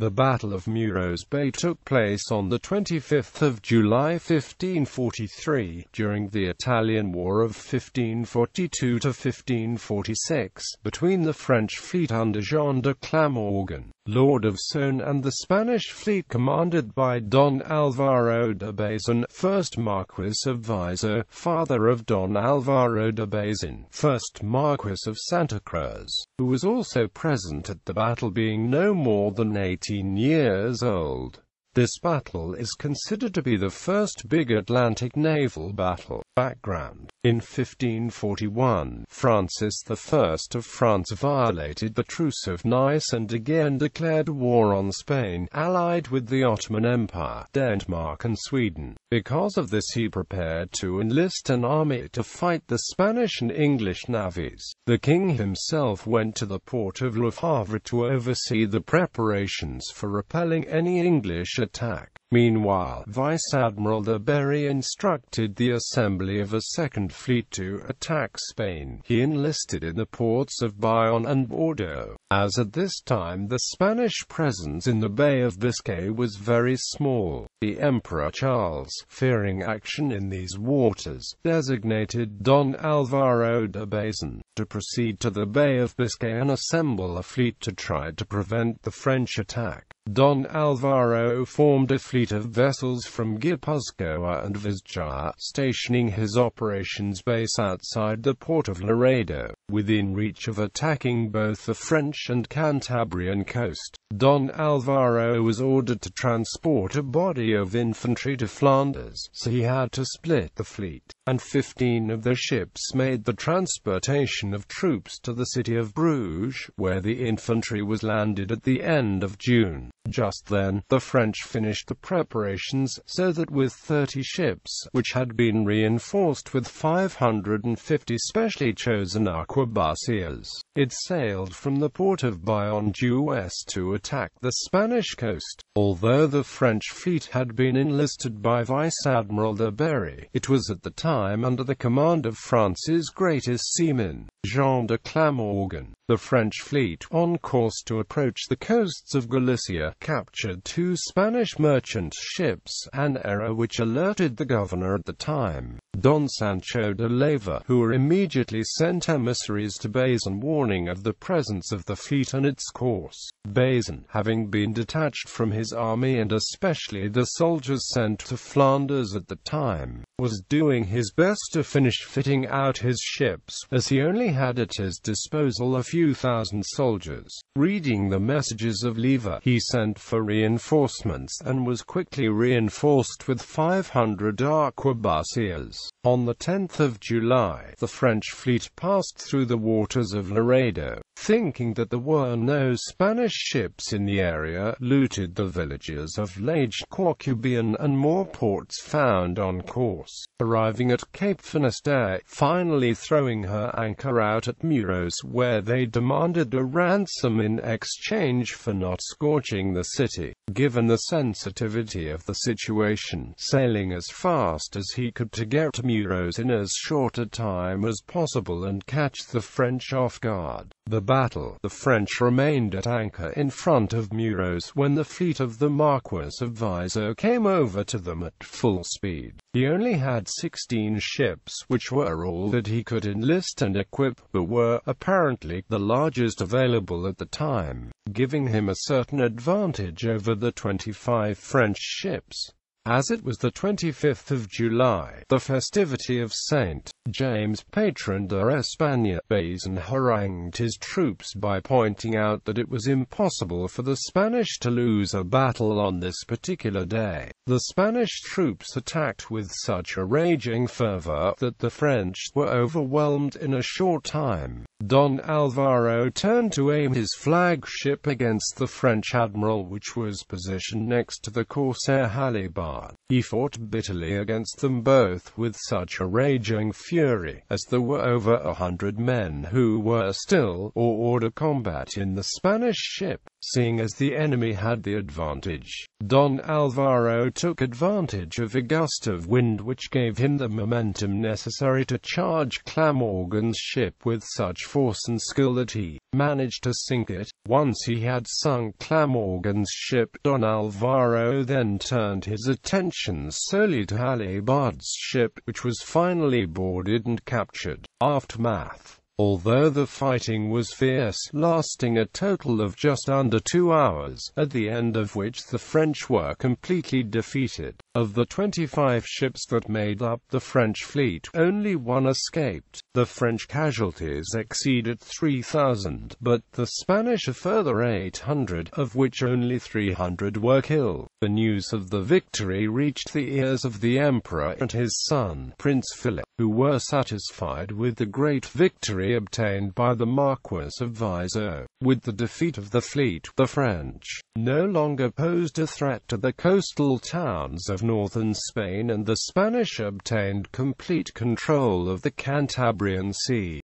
The Battle of Muros Bay took place on the 25th of July 1543, during the Italian War of 1542 to 1546, between the French fleet under Jean de Clamorgan, Lord of Soane, and the Spanish fleet commanded by Don Álvaro de Bazán, 1st Marquis of Viso, father of Don Álvaro de Bazán, 1st Marquis of Santa Cruz, who was also present at the battle, being no more than 18 years old. This battle is considered to be the first big Atlantic naval battle. Background: in 1541, Francis I of France violated the Truce of Nice and again declared war on Spain, allied with the Ottoman Empire, Denmark and Sweden. Because of this, he prepared to enlist an army to fight the Spanish and English navies. The king himself went to the port of Le Havre to oversee the preparations for repelling any English attack. Meanwhile, Vice Admiral de Berry instructed the assembly of a second fleet to attack Spain. He enlisted in the ports of Bayonne and Bordeaux, as at this time the Spanish presence in the Bay of Biscay was very small. The Emperor Charles, fearing action in these waters, designated Don Álvaro de Bazán to proceed to the Bay of Biscay and assemble a fleet to try to prevent the French attack. Don Álvaro formed a fleet of vessels from Guipúzcoa and Vizcaya, stationing his operations base outside the port of Laredo, within reach of attacking both the French and Cantabrian coast. Don Álvaro was ordered to transport a body of infantry to Flanders, so he had to split the fleet, and 15 of the ships made the transportation of troops to the city of Bruges, where the infantry was landed at the end of June. Just then, the French finished the preparations, so that with 30 ships, which had been reinforced with 550 specially chosen arquebusiers, it sailed from the port of Bayonne due west to attack the Spanish coast. Although the French fleet had been enlisted by Vice Admiral de Berry, it was at the time under the command of France's greatest seaman, Jean de Clamorgan. The French fleet, on course to approach the coasts of Galicia, captured 2 Spanish merchant ships, an error which alerted the governor at the time, Don Sancho de Leyva, who immediately sent emissaries to Bazán warning of the presence of the fleet and its course. Bazán, having been detached from his army and especially the soldiers sent to Flanders at the time, was doing his best to finish fitting out his ships, as he only had at his disposal a few thousand soldiers. Reading the messages of Leyva, he sent for reinforcements and was quickly reinforced with 500 arquebusiers. On the 10th of July, the French fleet passed through the waters of Laredo, thinking that there were no Spanish ships in the area, looted the villages of Lage Corcubion and more ports found on course, arriving at Cape Finisterre, finally throwing her anchor out at Muros, where they demanded a ransom in exchange for not scorching the city. Given the sensitivity of the situation, sailing as fast as he could to get to Muros in as short a time as possible and catch the French off guard. The battle. The French remained at anchor in front of Muros when the fleet of the Marquis of Viso came over to them at full speed. He only had 16 ships, which were all that he could enlist and equip, but were, apparently, the largest available at the time, giving him a certain advantage over the 25 French ships. As it was the 25th of July, the festivity of St. James, patron de España, Bazán harangued his troops by pointing out that it was impossible for the Spanish to lose a battle on this particular day. The Spanish troops attacked with such a raging fervor that the French were overwhelmed in a short time. Don Álvaro turned to aim his flagship against the French admiral, which was positioned next to the corsair halibard. He fought bitterly against them both with such a raging fury, as there were over 100 men who were still, or hors de combat, in the Spanish ship. Seeing as the enemy had the advantage, Don Álvaro took advantage of a gust of wind which gave him the momentum necessary to charge Clamorgan's ship with such force and skill that he managed to sink it. Once he had sunk Clamorgan's ship, Don Álvaro then turned his attention solely to Alibard's ship, which was finally boarded and captured. Aftermath. Although the fighting was fierce, lasting a total of just under 2 hours, at the end of which the French were completely defeated. Of the 25 ships that made up the French fleet, only one escaped. The French casualties exceeded 3,000, but the Spanish a further 800, of which only 300 were killed. The news of the victory reached the ears of the Emperor and his son, Prince Philip, who were satisfied with the great victory obtained by the Marquis of Viso. With the defeat of the fleet, the French no longer posed a threat to the coastal towns of northern Spain, and the Spanish obtained complete control of the Cantabrian Sea.